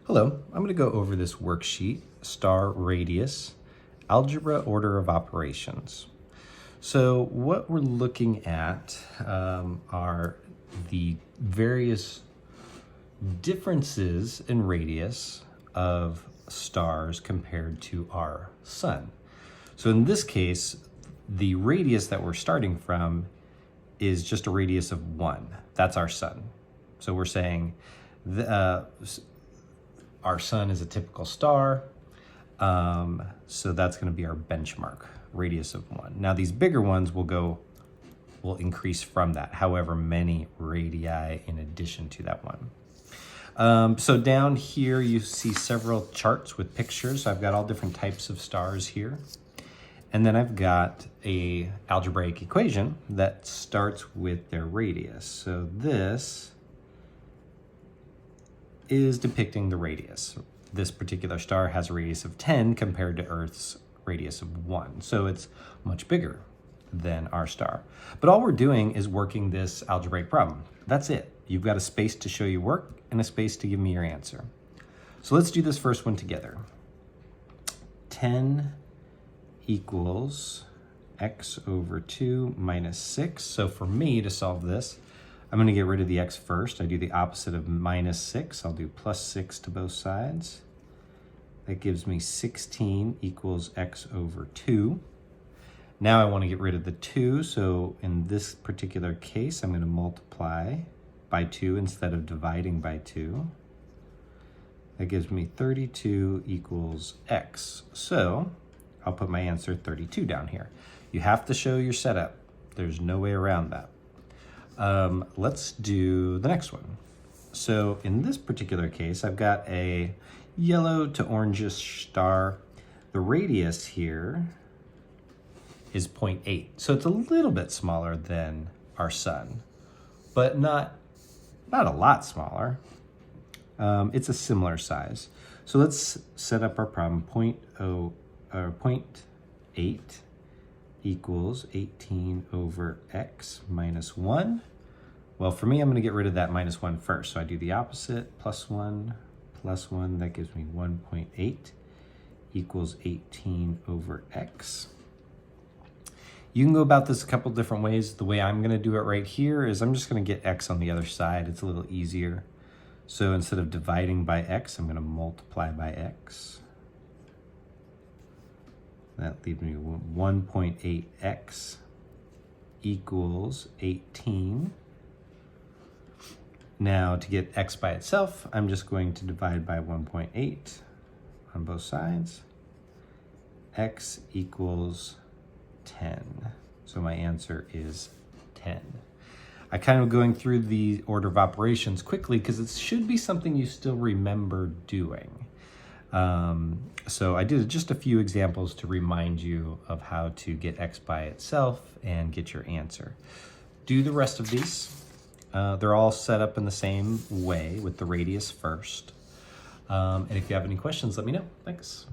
Hello, I'm going to go over this worksheet, star radius, algebra order of operations. So what we're looking at are the various differences in radius of stars compared to our sun. So in this case, the radius that we're starting from is just a radius of 1. That's our sun. So we're saying our sun is a typical star, so that's going to be our benchmark, radius of 1. Now these bigger ones will increase from that, however many radii in addition to that one. So down here you see several charts with pictures. I've got all different types of stars here. And then I've got a algebraic equation that starts with their radius. So this is depicting the radius. This particular star has a radius of 10 compared to Earth's radius of 1. So it's much bigger than our star. But all we're doing is working this algebraic problem. That's it. You've got a space to show your work and a space to give me your answer. So let's do this first one together. 10 equals x over 2 minus 6. So for me to solve this, I'm going to get rid of the x first. I do the opposite of minus 6. I'll do plus 6 to both sides. That gives me 16 equals x over 2. Now I want to get rid of the 2, so in this particular case, I'm going to multiply by 2 instead of dividing by 2. That gives me 32 equals x. So I'll put my answer 32 down here. You have to show your setup. There's no way around that. Let's do the next one. So in this particular case, I've got a yellow to orangish star. The radius here is 0.8. So it's a little bit smaller than our sun, but not a lot smaller. It's a similar size. So let's set up our problem. 0.8 equals 18 over x minus 1. Well, for me, I'm going to get rid of that minus 1 first. So I do the opposite, plus 1, that gives me 1.8 equals 18 over x. You can go about this a couple different ways. The way I'm going to do it right here is I'm just going to get x on the other side. It's a little easier. So instead of dividing by x, I'm going to multiply by x. That leaves me 1.8x equals 18. Now to get x by itself, I'm just going to divide by 1.8 on both sides. X equals 10. So my answer is 10. I kind of going through the order of operations quickly because it should be something you still remember doing. So I did just a few examples to remind you of how to get x by itself and get your answer. Do the rest of these. They're all set up in the same way with the radius first. And if you have any questions, let me know. Thanks.